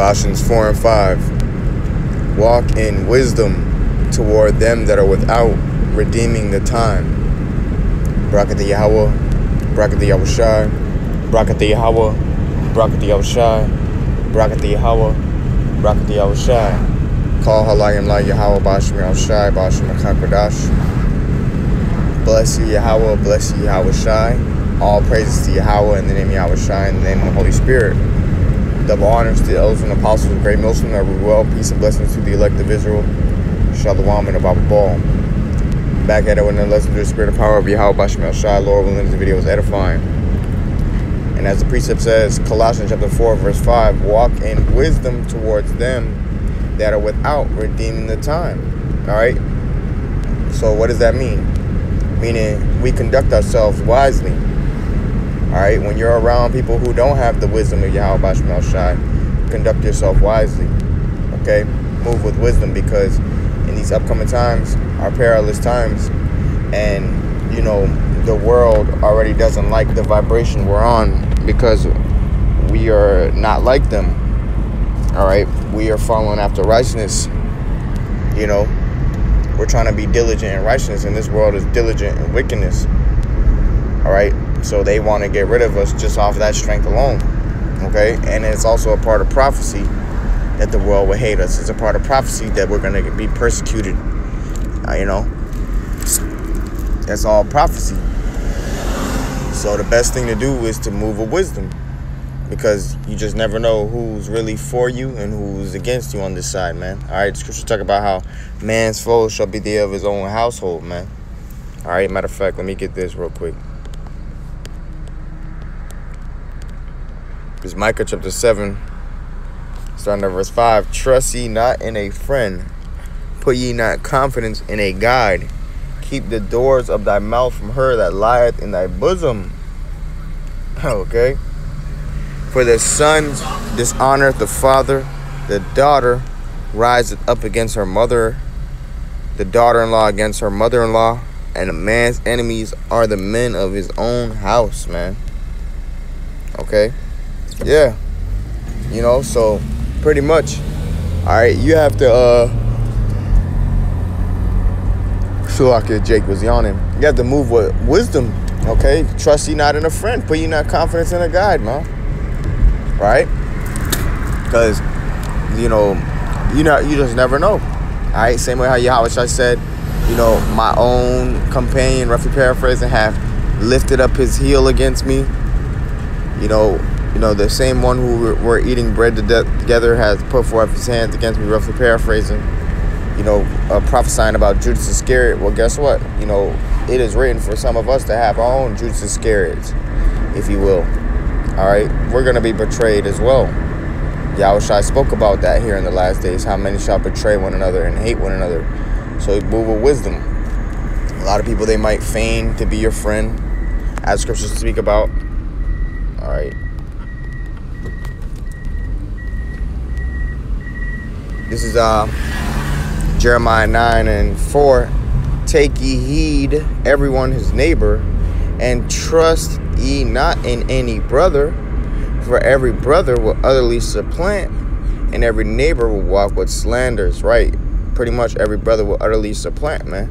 Colossians 4 and 5. Walk in wisdom toward them that are without, redeeming the time. Brakat the Yahweh, Brakat the Yahushai, Brakat the Yahweh, Brakat the Yahushai, Brakat the Yahweh, Brakat the Yahushai. Call Halayim La Yahweh Bashim Yahushai, Bashim Akakradash. Bless you, Yahweh, bless you, Yahushai. All praises to Yahweh in the name of Yahushai, in the name of the Holy Spirit. Double honors to the elders and apostles of great Muslim, that we well, peace and blessings to the elect of Israel. Shalom and Abba Ball. Back at it with another lesson to the spirit and power of Yahweh Bashim Yahushai. Lord willing, the video is edifying. And as the precept says, Colossians chapter 4, verse 5, walk in wisdom towards them that are without, redeeming the time. Alright? So what does that mean? Meaning we conduct ourselves wisely. Alright? When you're around people who don't have the wisdom of Yahweh Bashim Yahushai, conduct yourself wisely. Okay? Move with wisdom, because in these upcoming times are perilous times, and you know the world already doesn't like the vibration we're on, because we are not like them. All right, we are following after righteousness. You know, we're trying to be diligent in righteousness, and this world is diligent in wickedness. All right, so they want to get rid of us just off that strength alone. Okay, and it's also a part of prophecy that the world will hate us. It's a part of prophecy that we're going to be persecuted. You know, that's all prophecy. So the best thing to do is to move with wisdom, because you just never know who's really for you and who's against you on this side, man. All right, the scripture talk about how man's foe shall be the of his own household, man. All right, matter of fact, let me get this real quick. This Micah chapter 7, starting at verse 5. Trust ye not in a friend, put ye not confidence in a guide. Keep the doors of thy mouth from her that lieth in thy bosom. Okay? For the son dishonoreth the father, the daughter riseth up against her mother, the daughter-in-law against her mother-in-law, and a man's enemies are the men of his own house, man. Okay? Yeah. You know, so pretty much, all right, you have to, Jake was yawning. You have to move with wisdom, okay? Trust ye not in a friend. Put ye not confidence in a guide, man. Right? Because, you know, you just never know. All right? Same way how Yahweh said, you know, my own companion, roughly paraphrasing, have lifted up his heel against me. You know, the same one who we're eating bread together has put forth his hands against me, roughly paraphrasing. You know, prophesying about Judas Iscariot. Well, guess what? You know, it is written for some of us to have our own Judas Iscariots, if you will. All right? We're going to be betrayed as well. Yahushua spoke about that here in the last days, how many shall betray one another and hate one another. So move with wisdom. A lot of people, they might feign to be your friend, as scriptures speak about. All right. This is Jeremiah 9 and 4. Take ye heed, everyone his neighbor, and trust ye not in any brother, for every brother will utterly supplant, and every neighbor will walk with slanders. Right? Pretty much every brother will utterly supplant, man.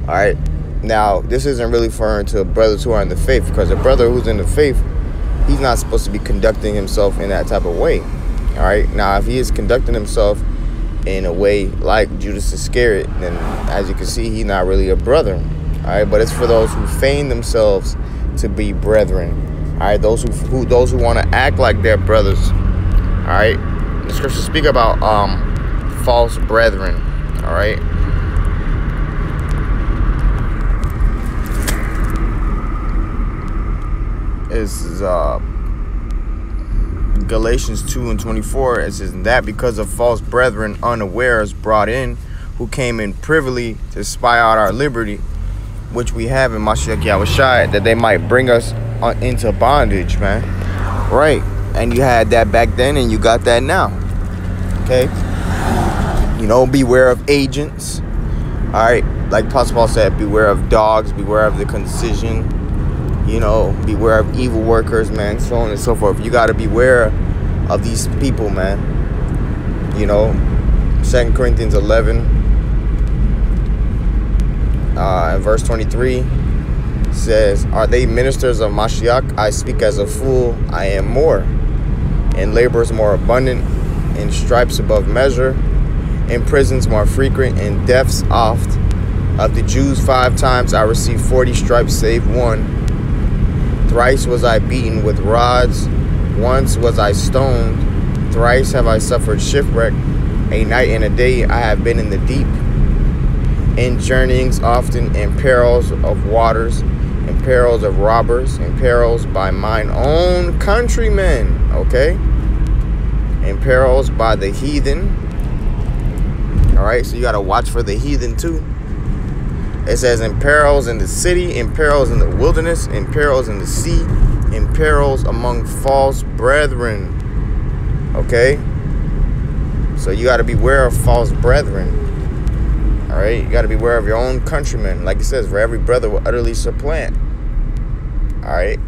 All right. Now, this isn't really referring to brothers who are in the faith, because a brother who's in the faith, he's not supposed to be conducting himself in that type of way. All right. Now, if he is conducting himself in a way like Judas Iscariot, then as you can see, he's not really a brother. All right, but it's for those who feign themselves to be brethren. All right, those who want to act like they're brothers. All right, the scriptures speak about false brethren. All right. This is Galatians 2 and 24, it says that because of false brethren unawares brought in, who came in privily to spy out our liberty, which we have in Mashiach Yahushai, that they might bring us into bondage, man. Right. And you had that back then, and you got that now. Okay. You know, beware of agents. All right. Like Apostle Paul said, beware of dogs, beware of the concision. You know, beware of evil workers, man, so on and so forth. You got to beware of these people, man. You know, 2 Corinthians 11 and verse 23 says, are they ministers of Mashiach? I speak as a fool, I am more. In labors more abundant, in stripes above measure, in prisons more frequent, in deaths oft. Of the Jews 5 times I received 40 stripes, save one. Thrice was I beaten with rods, once was I stoned, thrice have I suffered shipwreck, a night and a day I have been in the deep. In journeyings often, in perils of waters, in perils of robbers, in perils by mine own countrymen, okay? In perils by the heathen. All right, so you got to watch for the heathen too. It says in perils in the city, in perils in the wilderness, in perils in the sea, in perils among false brethren. Okay? So you got to beware of false brethren. All right? You got to beware of your own countrymen. Like it says, for every brother will utterly supplant. All right?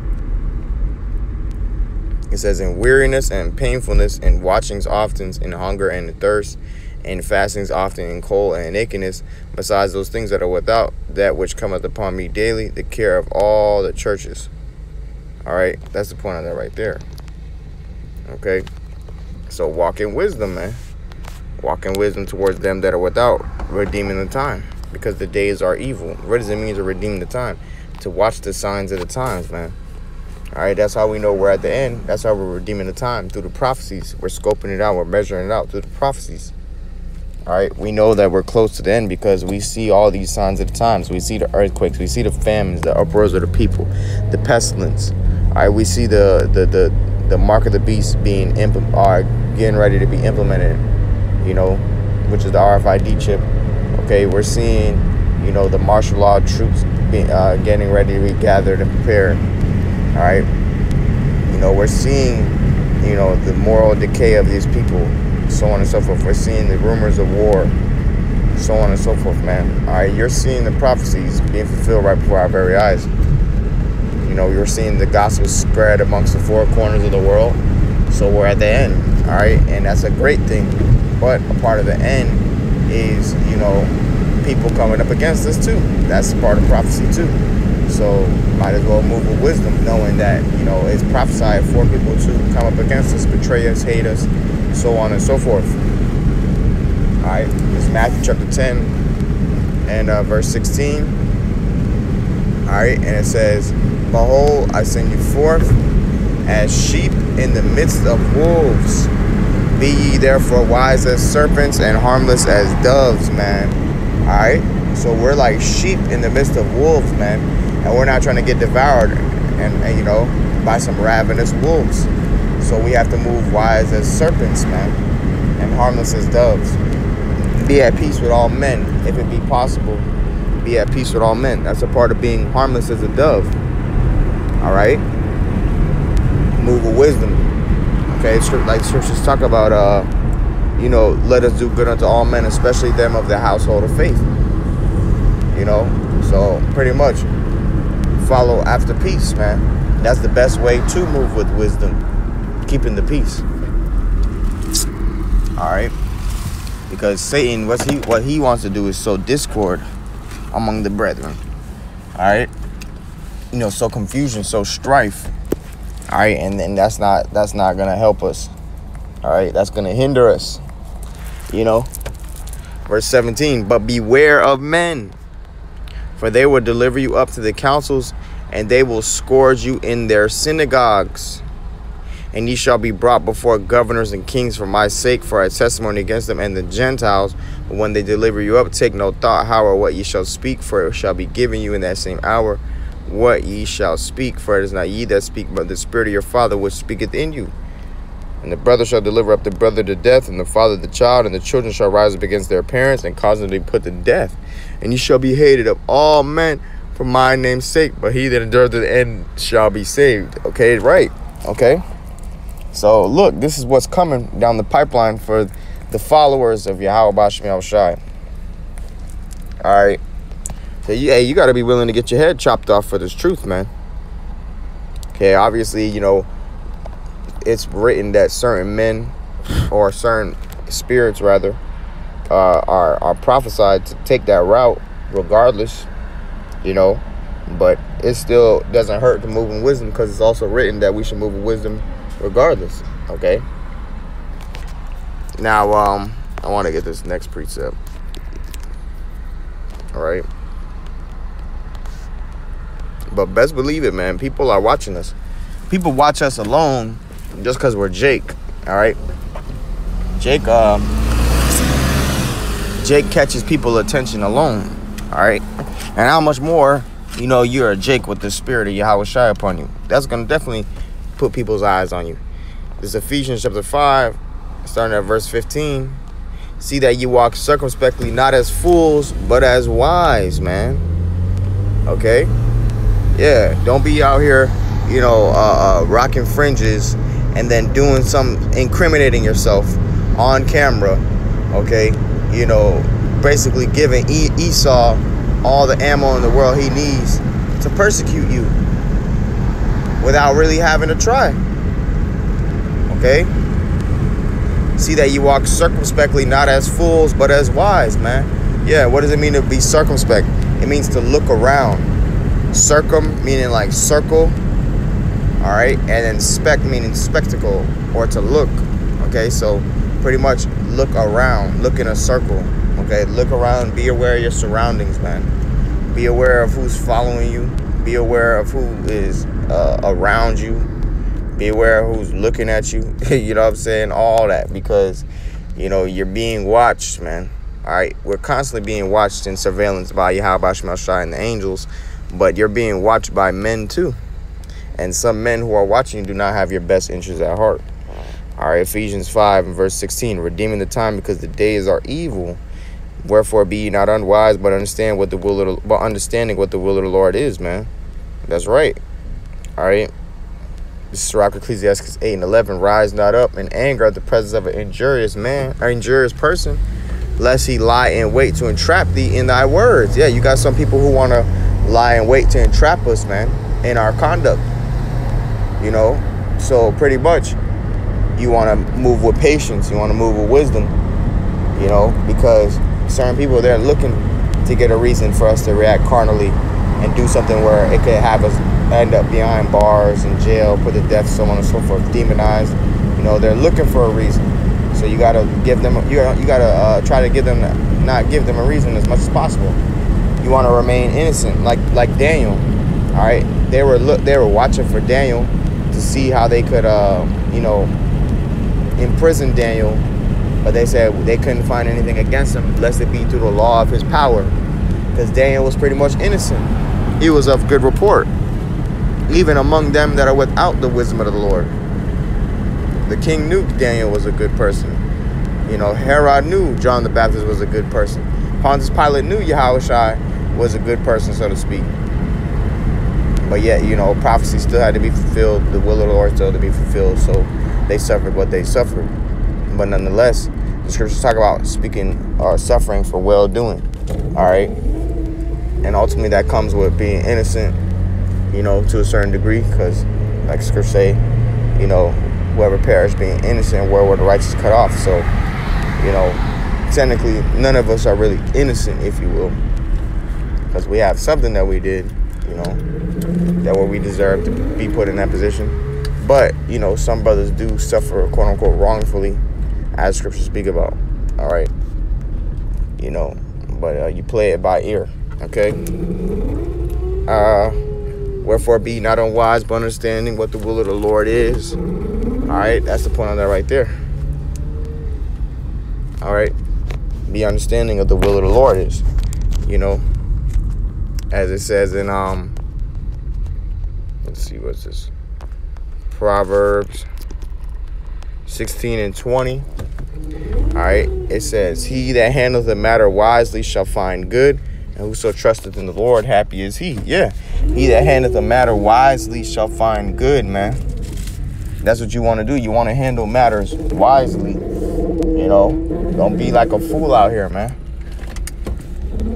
It says in weariness and painfulness, in watchings often, in hunger and in thirst, in fastings often, in cold and in nakedness, besides those things that are without, that which cometh upon me daily, the care of all the churches. All right, that's the point of that right there. Okay, so walk in wisdom, man. Walk in wisdom towards them that are without, redeeming the time, because the days are evil. What does it mean to redeem the time? To watch the signs of the times, man. All right, that's how we know we're at the end. That's how we're redeeming the time, through the prophecies. We're scoping it out. We're measuring it out through the prophecies. All right, we know that we're close to the end because we see all these signs of the times. We see the earthquakes, we see the famines, the uproars of the people, the pestilence. All right, we see the mark of the beast being getting ready to be implemented, you know, which is the RFID chip. Okay, we're seeing, you know, the martial law troops getting ready to be gathered and prepared. All right, you know, we're seeing, you know, the moral decay of these people, so on and so forth. We're seeing the rumors of war, so on and so forth, man. All right, you're seeing the prophecies being fulfilled right before our very eyes. You know, you're seeing the gospel spread amongst the 4 corners of the world. So we're at the end, all right? And that's a great thing. But a part of the end is, you know, people coming up against us too. That's part of prophecy too. So might as well move with wisdom, knowing that, you know, it's prophesied for people to come up against us, betray us, hate us, so on and so forth. All right, it's Matthew chapter 10 and verse 16. All right, and it says, behold, I send you forth as sheep in the midst of wolves. Be ye therefore wise as serpents and harmless as doves, man. All right, so we're like sheep in the midst of wolves, man, and we're not trying to get devoured and you know, by some ravenous wolves. So we have to move wise as serpents, man, and harmless as doves. Be at peace with all men, if it be possible. Be at peace with all men. That's a part of being harmless as a dove. All right? Move with wisdom. Okay? Like scriptures talk about, you know, let us do good unto all men, especially them of the household of faith. You know? So, pretty much, follow after peace, man. That's the best way to move with wisdom. Keeping the peace. All right, because Satan, what he wants to do is sow discord among the brethren. All right, you know, sow confusion, sow strife. All right, and then that's not gonna help us. All right, that's gonna hinder us. You know, verse 17. But beware of men, for they will deliver you up to the councils, and they will scourge you in their synagogues. And ye shall be brought before governors and kings for my sake, for a testimony against them and the Gentiles. But when they deliver you up, take no thought how or what ye shall speak, for it shall be given you in that same hour what ye shall speak. For it is not ye that speak, but the Spirit of your Father which speaketh in you. And the brother shall deliver up the brother to death, and the father the child, and the children shall rise up against their parents, and cause them to be put to death. And ye shall be hated of all men for my name's sake, but he that endureth to the end shall be saved. Okay, right. Okay. So, look, this is what's coming down the pipeline for the followers of Yahweh Bashim Yahushai. All right. So, you got to be willing to get your head chopped off for this truth, man. Okay, obviously, you know, it's written that certain men or certain spirits rather are prophesied to take that route regardless, you know. But it still doesn't hurt to move in wisdom, because it's also written that we should move in wisdom regardless. Okay. Now, I want to get this next precept. All right. But best believe it, man. People are watching us. People watch us alone just because we're Jake. All right. Jake catches people's attention alone. All right. And how much more, you know, you're a Jake with the spirit of Yahweh Shai upon you. That's going to definitely put people's eyes on you. This is Ephesians chapter 5, starting at verse 15. See that you walk circumspectly, not as fools, but as wise, man. Okay? Yeah, don't be out here, you know, rocking fringes and then doing incriminating yourself on camera. Okay? You know, basically giving Esau all the ammo in the world he needs to persecute you without really having to try. Okay? See that you walk circumspectly, not as fools, but as wise, man. Yeah, what does it mean to be circumspect? It means to look around. Circum meaning like circle. All right? And then spect meaning spectacle, or to look. Okay? So pretty much look around. Look in a circle. Okay, look around, be aware of your surroundings, man. Be aware of who's following you. Be aware of who is around you. Be aware of who's looking at you. You know what I'm saying? All that, because, you know, you're being watched, man. All right, we're constantly being watched in surveillance by Yahweh Shai and the angels, but you're being watched by men too. And some men who are watching you do not have your best interests at heart. All right, Ephesians 5 and verse 16, redeeming the time because the days are evil. Wherefore be ye not unwise, but understanding what the will of the Lord is, man. That's right. All right. This is Rock Ecclesiastes 8 and 11. Rise not up in anger at the presence of an injurious person, lest he lie in wait to entrap thee in thy words. Yeah, you got some people who want to lie in wait to entrap us, man, in our conduct. You know, so pretty much you want to move with patience. You want to move with wisdom, you know, because certain people, they're looking to get a reason for us to react carnally and do something where it could have us end up behind bars and jail, put to death, so on and so forth, demonized. You know, they're looking for a reason. So you gotta give them. You gotta try to not give them a reason as much as possible. You want to remain innocent, like Daniel. All right, they were watching for Daniel to see how they could, you know, imprison Daniel. But they said they couldn't find anything against him, lest it be through the law of his power. Because Daniel was pretty much innocent. He was of good report, even among them that are without the wisdom of the Lord. The king knew Daniel was a good person. You know, Herod knew John the Baptist was a good person. Pontius Pilate knew Yahweh Shai was a good person, so to speak. But yet, you know, prophecy still had to be fulfilled. The will of the Lord still had to be fulfilled. So they suffered what they suffered. But nonetheless, the scriptures talk about speaking or suffering for well-doing. All right. And ultimately that comes with being innocent, you know, to a certain degree. Because like scriptures say, you know, whoever perished being innocent, where were the righteous cut off? So, you know, technically none of us are really innocent, if you will. Because we have something that we did, you know, that where we deserve to be put in that position. But, you know, some brothers do suffer, quote unquote, wrongfully, as scriptures speak about. All right. You know, but you play it by ear. Okay. Wherefore be not unwise, but understanding what the will of the Lord is. All right. That's the point on that right there. All right. Be understanding of the will of the Lord is, you know, as it says in, let's see, what's this? Proverbs 16 and 20. All right. It says, he that handleth the matter wisely shall find good, and whoso trusteth in the Lord, happy is he. Yeah. He that handleth the matter wisely shall find good, man. That's what you want to do. You want to handle matters wisely. You know, don't be like a fool out here, man.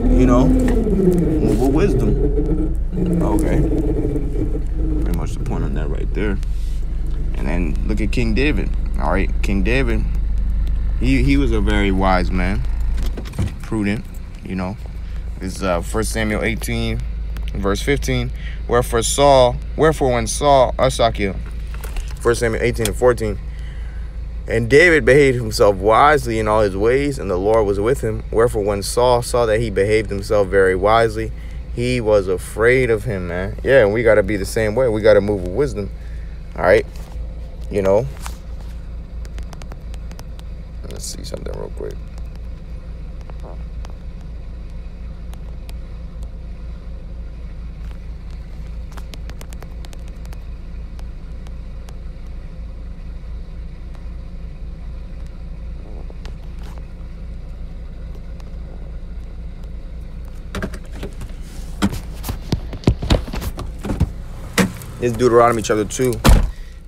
You know, move with wisdom. Okay. Pretty much the point on that right there. And then look at King David. All right, King David, He was a very wise man, prudent, you know. This is 1 Samuel 18, verse 15. Wherefore when Saul, 1 Samuel 18 and 14. And David behaved himself wisely in all his ways, and the Lord was with him. Wherefore when Saul saw that he behaved himself very wisely, he was afraid of him, man. Yeah, and we got to be the same way. We got to move with wisdom, all right? You know. Let's see something real quick. It's Deuteronomy chapter 2,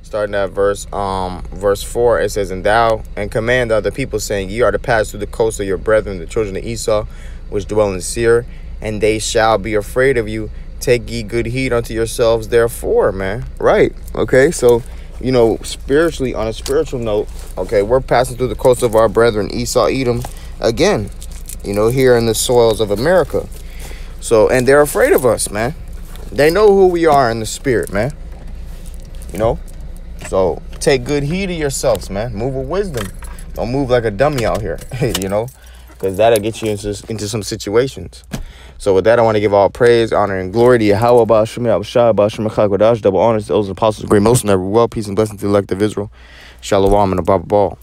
starting at verse 4. It says, and command other people, saying, ye are to pass through the coast of your brethren, the children of Esau, which dwell in Seir, and they shall be afraid of you. Take ye good heed unto yourselves, therefore, man. Right. Okay. So, you know, spiritually, on a spiritual note, okay, we're passing through the coast of our brethren, Esau, Edom, again, you know, here in the soils of America. So, and they're afraid of us, man. They know who we are in the spirit, man. You know? So take good heed of yourselves, man. Move with wisdom. Don't move like a dummy out here, you know? Because that'll get you into some situations. So with that, I want to give all praise, honor, and glory to Yahweh, double honors to those apostles, great most, and every well, peace and blessing to the elect of Israel. Shalom and above all.